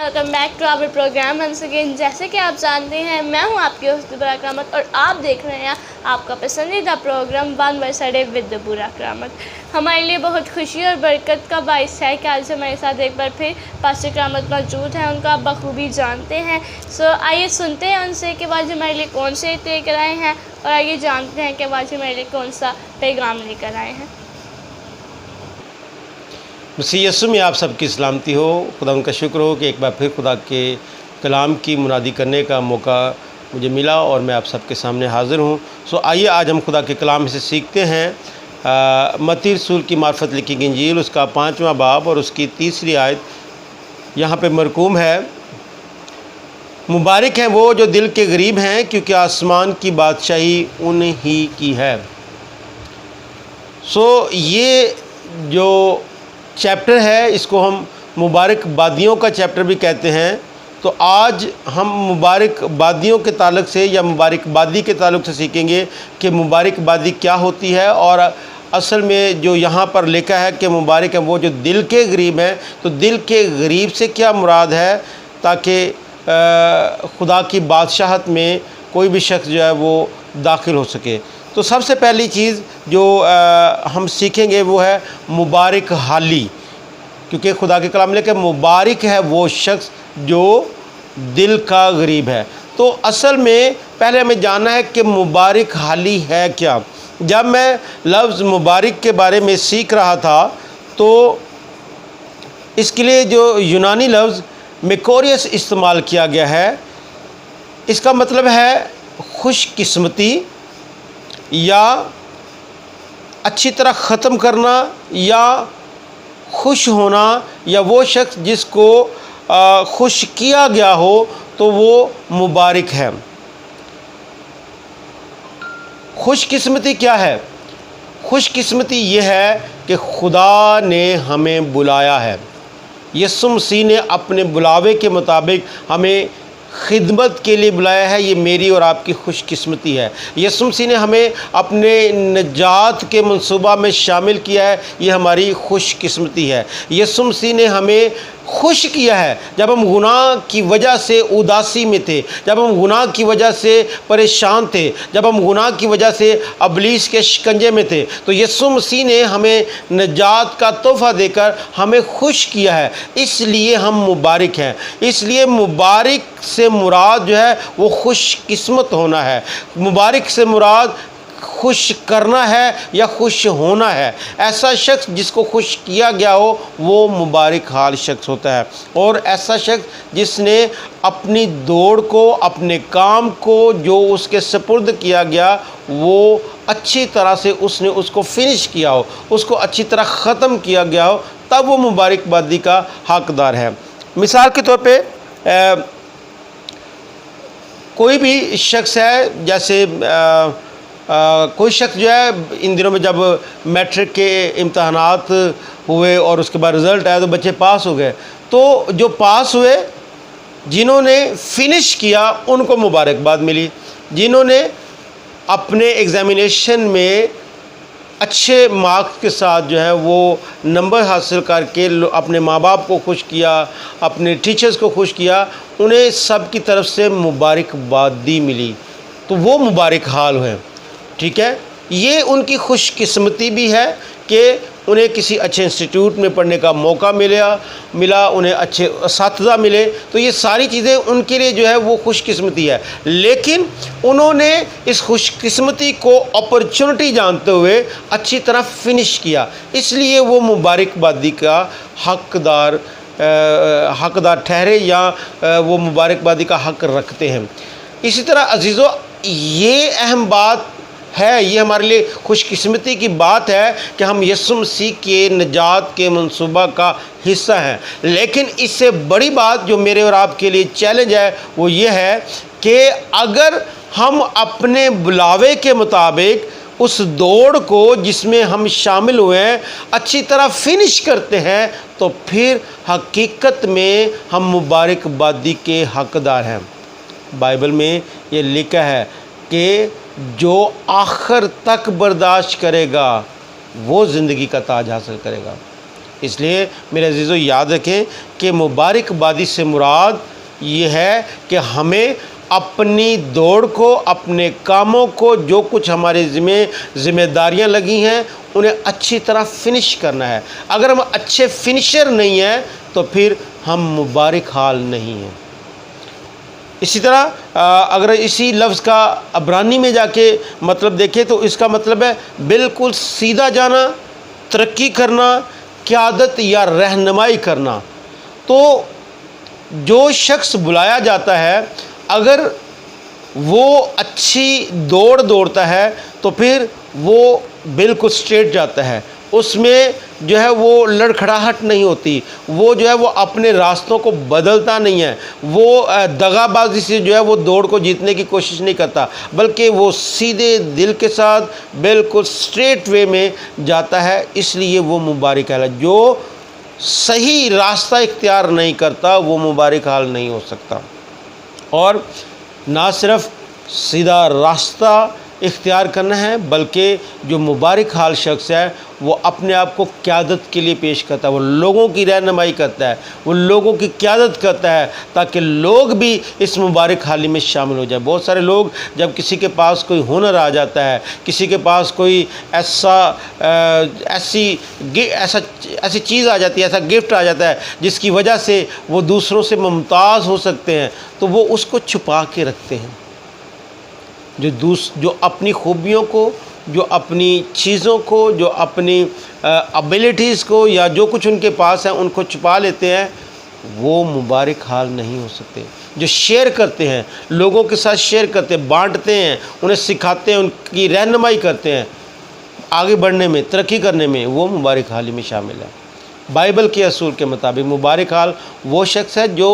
Welcome back to our programme once again. जैसे कि आप जानते हैं, मैं हूं आपकी होस्ट बुरा करामत और आप देख रहे हैं आपका पसंदीदा programme one verse a day with बुरा करामत। हमारे लिए बहुत खुशी और बरकत का बाइस है कि आज हमारे साथ एक बार फिर पास्टर करामत मौजूद हैं। उनका आप बखूबी जानते हैं। सो आइए सुनते हैं उनसे कि आज हमारे लिए कौन से लेकर आए हैं और आइए जानते हैं कि आज हमारे लिए कौन सा पैगाम लेकर आए हैं। मसीह यीशु में आप सबकी सलामती हो। खुदा उनका शुक्र हो कि एक बार फिर खुदा के कलाम की मुनादी करने का मौका मुझे मिला और मैं आप सबके सामने हाज़िर हूँ। सो आइए आज हम खुदा के कलाम से सीखते हैं। मत्ती रसूल की मार्फत लिखी गई इंजील उसका 5वां बाब और उसकी 3री आयत यहाँ पे मरकूम है। मुबारक हैं वो जो दिल के गरीब हैं, क्योंकि आसमान की बादशाही उन्हीं की है। सो ये जो चैप्टर है इसको हम मुबारक बादियों का चैप्टर भी कहते हैं। तो आज हम मुबारक बादियों के ताल्लुक़ से या मुबारक बादी के ताल्लुक़ से सीखेंगे कि मुबारक बादी क्या होती है और असल में जो यहाँ पर लिखा है कि मुबारक है वो जो दिल के गरीब हैं, तो दिल के गरीब से क्या मुराद है, ताकि खुदा की बादशाहत में कोई भी शख्स जो है वो दाखिल हो सके। तो सबसे पहली चीज़ जो हम सीखेंगे वो है मुबारक हाली, क्योंकि खुदा के कलाम में कि मुबारक है वो शख्स जो दिल का गरीब है। तो असल में पहले हमें जानना है कि मुबारक हाली है क्या। जब मैं लफ्ज़ मुबारक के बारे में सीख रहा था तो इसके लिए जो यूनानी लफ्ज़ मेकोरियस इस्तेमाल किया गया है, इसका मतलब है खुशकिस्मती या अच्छी तरह ख़त्म करना या खुश होना, या वो शख्स जिसको खुश किया गया हो तो वो मुबारक है। खुशकिस्मती क्या है? खुशकिस्मती ये है कि खुदा ने हमें बुलाया है। यीशु मसीह ने अपने बुलावे के मुताबिक हमें खिदमत के लिए बुलाया है। ये मेरी और आपकी खुशकिस्मती है। यीशु मसीह ने हमें अपने निजात के मंसूबा में शामिल किया है। ये हमारी खुशकिस्मती है। यीशु मसीह ने हमें खुश किया है जब हम गुनाह की वजह से उदासी में थे, जब हम गुनाह की वजह से परेशान थे, जब हम गुनाह की वजह से इब्लीस के शिकंजे में थे, तो यीशु मसीह ने हमें निजात का तोहफ़ा देकर हमें खुश किया है। इसलिए हम मुबारक हैं। इसलिए मुबारक से मुराद जो है वो खुश किस्मत होना है। मुबारक से मुराद खुश करना है या खुश होना है। ऐसा शख्स जिसको खुश किया गया हो वो मुबारक हाल शख्स होता है। और ऐसा शख्स जिसने अपनी दौड़ को, अपने काम को जो उसके सुपुर्द किया गया वो अच्छी तरह से उसने उसको फिनिश किया हो, उसको अच्छी तरह ख़त्म किया गया हो, तब वो मुबारकबादी का हकदार है। मिसाल के तौर पे कोई भी शख्स है, जैसे कोई शख्स जो है इन दिनों में जब मैट्रिक के इम्तहानात हुए और उसके बाद रिज़ल्ट आया तो बच्चे पास हो गए, तो जो पास हुए, जिन्होंने फिनिश किया उनको मुबारकबाद मिली। जिन्होंने अपने एग्ज़ामिनेशन में अच्छे मार्क्स के साथ जो है वो नंबर हासिल करके अपने माँ बाप को खुश किया, अपने टीचर्स को खुश किया, उन्हें सब की तरफ से मुबारकबादी मिली, तो वो मुबारक हाल है। ठीक है, ये उनकी खुशकिस्मती भी है कि उन्हें किसी अच्छे इंस्टीट्यूट में पढ़ने का मौका मिला, उन्हें अच्छे असातिज़ा मिले, तो ये सारी चीज़ें उनके लिए जो है वो खुशकिस्मती है। लेकिन उन्होंने इस खुशकिस्मती को अपॉर्चुनिटी जानते हुए अच्छी तरह फिनिश किया, इसलिए वो मुबारकबादी का हकदार ठहरे या वो मुबारकबादी का हक़ रखते हैं। इसी तरह अजीज़ों, ये अहम बात है, ये हमारे लिए खुशकिस्मती की बात है कि हम यीशु मसीह के निजात के मंसूबा का हिस्सा हैं। लेकिन इससे बड़ी बात जो मेरे और आपके लिए चैलेंज है वो ये है कि अगर हम अपने बुलावे के मुताबिक उस दौड़ को जिसमें हम शामिल हुए हैं अच्छी तरह फिनिश करते हैं, तो फिर हकीकत में हम मुबारकबादी के हकदार हैं। बाइबल में ये लिखा है कि जो आखिर तक बर्दाश्त करेगा वो ज़िंदगी का ताज हासिल करेगा। इसलिए मेरे अजीज़ों याद रखें कि मुबारकबादी से मुराद ये है कि हमें अपनी दौड़ को, अपने कामों को, जो कुछ हमारे जिम्मेदारियां लगी हैं उन्हें अच्छी तरह फिनिश करना है। अगर हम अच्छे फिनिशर नहीं हैं तो फिर हम मुबारक हाल नहीं हैं। इसी तरह अगर इसी लफ्ज़ का अबरानी में जाके मतलब देखें तो इसका मतलब है बिल्कुल सीधा जाना, तरक्की करना, क़यादत या रहनुमाई करना। तो जो शख्स बुलाया जाता है अगर वो अच्छी दौड़ दौड़ता है तो फिर वो बिल्कुल स्ट्रेट जाता है, उसमें जो है वो लड़खड़ाहट नहीं होती, वो जो है वो अपने रास्तों को बदलता नहीं है, वो दगाबाजी से जो है वो दौड़ को जीतने की कोशिश नहीं करता, बल्कि वो सीधे दिल के साथ बिल्कुल स्ट्रेट वे में जाता है। इसलिए वो मुबारक हाल है। जो सही रास्ता इख्तियार नहीं करता वो मुबारक हाल नहीं हो सकता। और ना सिर्फ सीधा रास्ता इख्तियार करना है बल्कि जो मुबारक हाल शख्स है वो अपने आप को क़यादत के लिए पेश करता है, वो लोगों की रहनुमाई करता है, वो लोगों की क़यादत करता है ताकि लोग भी इस मुबारक हाली में शामिल हो जाए। बहुत सारे लोग जब किसी के पास कोई हुनर आ जाता है, किसी के पास कोई ऐसी चीज़ आ जाती है, ऐसा गिफ्ट आ जाता है जिसकी वजह से वो दूसरों से मुमताज़ हो सकते हैं, तो वो उसको छुपा के रखते हैं। जो अपनी खूबियों को, जो अपनी चीज़ों को, जो अपनी एबिलिटीज़ को या जो कुछ उनके पास है उनको छुपा लेते हैं, वो मुबारक हाल नहीं हो सकते। जो शेयर करते हैं, लोगों के साथ शेयर करते हैं, बांटते हैं, उन्हें सिखाते हैं, उनकी रहनुमाई करते हैं आगे बढ़ने में, तरक्की करने में, वो मुबारक हाली में शामिल है। बाइबल के असूल के मुताबिक मुबारक हाल वो शख्स है जो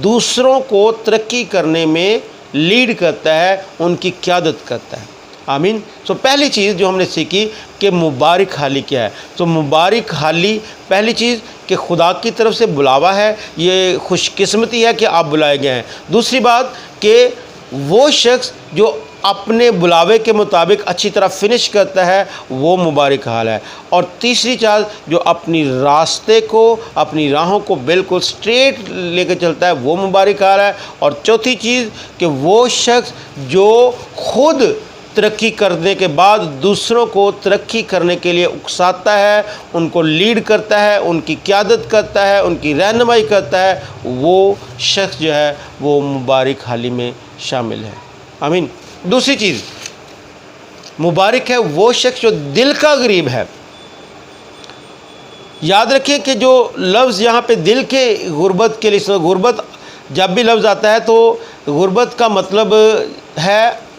दूसरों को तरक्की करने में लीड करता है, उनकी क़यादत करता है। आमीन। तो पहली चीज़ जो हमने सीखी कि मुबारक हाली क्या है, तो मुबारक हाली पहली चीज़ कि खुदा की तरफ से बुलावा है, ये खुशकिस्मती है कि आप बुलाए गए हैं। दूसरी बात कि वो शख्स जो अपने बुलावे के मुताबिक अच्छी तरह फिनिश करता है वो मुबारक हाल है। और तीसरी चीज़ जो अपनी रास्ते को, अपनी राहों को बिल्कुल स्ट्रेट लेकर चलता है वो मुबारक हाल है। और चौथी चीज़ कि वो शख्स जो खुद तरक्की करने के बाद दूसरों को तरक्की करने के लिए उकसाता है, उनको लीड करता है, उनकी क़यादत करता है, उनकी रहनुमाई करता है, वो शख्स जो है वो मुबारक हाली में शामिल है। आमीन। दूसरी चीज़ मुबारक है वो शख्स जो दिल का गरीब है। याद रखिए कि जो लफ्ज़ यहाँ पे दिल के गुर्बत के लिए, गुर्बत जब भी लफ्ज़ आता है तो गुर्बत का मतलब है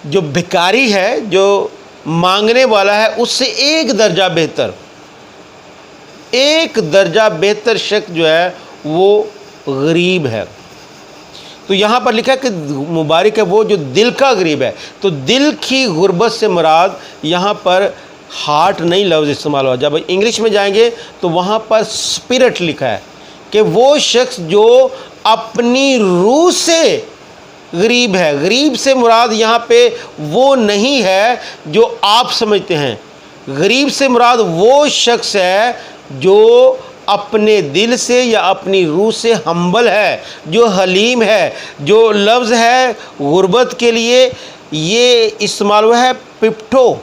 जो भिखारी है, जो मांगने वाला है, उससे एक दर्जा बेहतर शख्स जो है वो गरीब है। तो यहाँ पर लिखा है कि मुबारक है वो जो दिल का गरीब है। तो दिल की गुर्बत से मुराद यहाँ पर हार्ट नहीं लफ्ज़ इस्तेमाल हुआ। जब इंग्लिश में जाएंगे तो वहाँ पर स्पिरिट लिखा है कि वो शख्स जो अपनी रूह से गरीब है। गरीब से मुराद यहाँ पे वो नहीं है जो आप समझते हैं। गरीब से मुराद वो शख्स है जो अपने दिल से या अपनी रूह से हम्बल है, जो हलीम है। जो लफ्ज़ है गुर्बत के लिए ये इस्तेमाल हुआ है पिप्टो,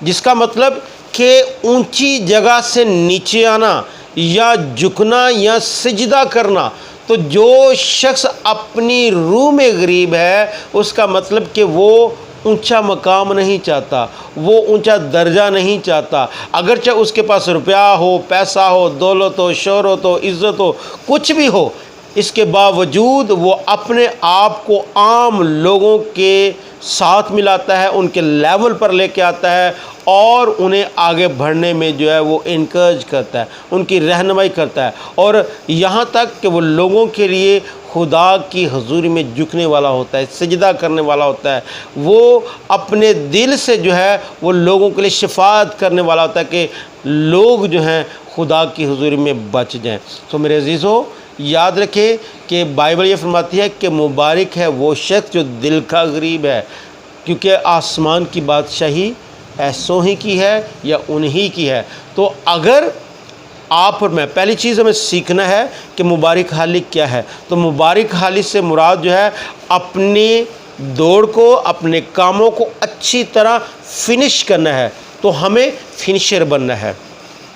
जिसका मतलब कि ऊंची जगह से नीचे आना या झुकना या सिजदा करना। तो जो शख्स अपनी रूह में गरीब है उसका मतलब कि वो ऊंचा मकाम नहीं चाहता, वो ऊंचा दर्जा नहीं चाहता। अगरचे उसके पास रुपया हो, पैसा हो, दौलत हो, शोहरत हो, इज़्ज़त हो, कुछ भी हो, इसके बावजूद वो अपने आप को आम लोगों के साथ मिलाता है, उनके लेवल पर लेके आता है और उन्हें आगे बढ़ने में जो है वो इनकरेज करता है, उनकी रहनुमाई करता है। और यहाँ तक कि वो लोगों के लिए खुदा की हुजूरी में झुकने वाला होता है, सजदा करने वाला होता है। वो अपने दिल से जो है वो लोगों के लिए शफाअत करने वाला होता है कि लोग जो हैं खुदा की हुजूरी में बच जाएं। तो मेरे अजीज़ों याद रखें कि बाइबल ये फरमाती है कि मुबारक है वो शख्स जो दिल का गरीब है, क्योंकि आसमान की बादशाही ऐसों ही की है या उन्हीं की है। तो अगर आप और मैं, पहली चीज़ हमें सीखना है कि मुबारक हाली क्या है। तो मुबारक हाली से मुराद जो है अपनी दौड़ को, अपने कामों को अच्छी तरह फिनिश करना है। तो हमें फिनिशर बनना है,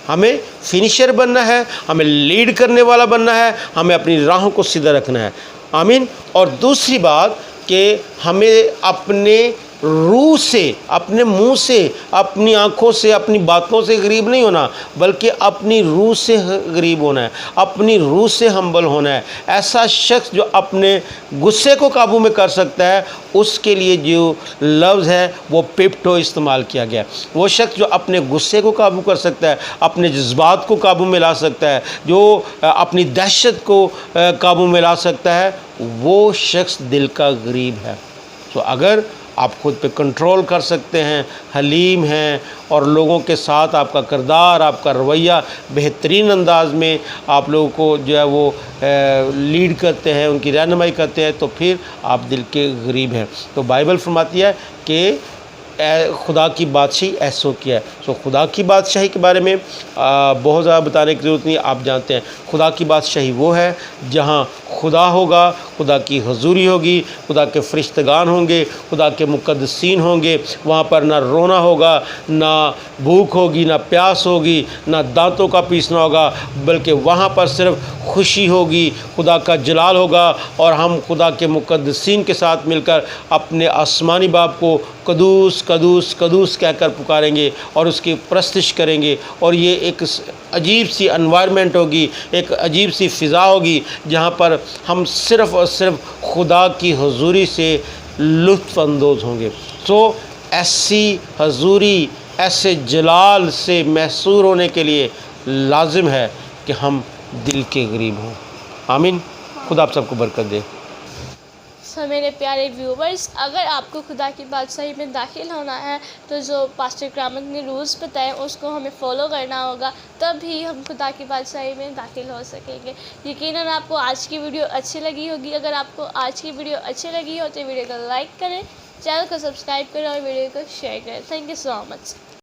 हमें फिनिशर बनना है, हमें लीड करने वाला बनना है, हमें अपनी राहों को सीधा रखना है। आमीन। और दूसरी बात कि हमें अपने रूह से, अपने मुंह से, अपनी आँखों से, अपनी बातों से गरीब नहीं होना, बल्कि अपनी रूह से गरीब होना है, अपनी रूह से हम्बल होना है। ऐसा शख्स जो अपने गुस्से को काबू में कर सकता है, उसके लिए जो लफ्ज़ है वो पिप्टो इस्तेमाल किया गया। वो शख्स जो अपने गुस्से को काबू कर सकता है, अपने जज्बात को काबू में ला सकता है, जो अपनी दहशत को काबू में ला सकता है, वो शख्स दिल का गरीब है। तो अगर आप खुद पे कंट्रोल कर सकते हैं, हलीम हैं, और लोगों के साथ आपका किरदार, आपका रवैया बेहतरीन अंदाज में आप लोगों को जो है वो लीड करते हैं, उनकी रहनुमाई करते हैं, तो फिर आप दिल के गरीब हैं। तो बाइबल फरमाती है कि खुदा की बादशाही ऐसों की है। तो खुदा की बादशाही के बारे में बहुत ज़्यादा बताने की ज़रूरत नहीं, आप जानते हैं। खुदा की बादशाही वो है जहाँ खुदा होगा, खुदा की हजूरी होगी, खुदा के फरिश्तगान होंगे, खुदा के मुक़द्दसीन होंगे। वहाँ पर ना रोना होगा, ना भूख होगी, ना प्यास होगी, ना दांतों का पीसना होगा, बल्कि वहाँ पर सिर्फ खुशी होगी, खुदा का जलाल होगा। और हम खुदा के मुक़द्दसीन के साथ मिलकर अपने आसमानी बाप को कदूस कदूस कदूस कहकर पुकारेंगे और उसकी प्रस्तिश करेंगे। और ये एक अजीब सी एनवायरनमेंट होगी, एक अजीब सी फ़िज़ा होगी, जहाँ पर हम सिर्फ़ और सिर्फ खुदा की हुजूरी से लुत्फ़ अंदोज़ होंगे। तो ऐसी हजूरी, ऐसे जलाल से मैसूर होने के लिए लाजिम है कि हम दिल के गरीब हों। आमीन। खुदा आप सबको बरकत दे। सो मेरे प्यारे व्यूवर्स, अगर आपको खुदा की बादशाही में दाखिल होना है तो जो पास्टर करामत ने रूल्स बताए उसको हमें फॉलो करना होगा, तभी हम खुदा की बादशाही में दाखिल हो सकेंगे। यकीनन आपको आज की वीडियो अच्छी लगी होगी। अगर आपको आज की वीडियो अच्छी लगी हो तो वीडियो को लाइक करें, चैनल को सब्सक्राइब करें और वीडियो को शेयर करें। Thank you so much.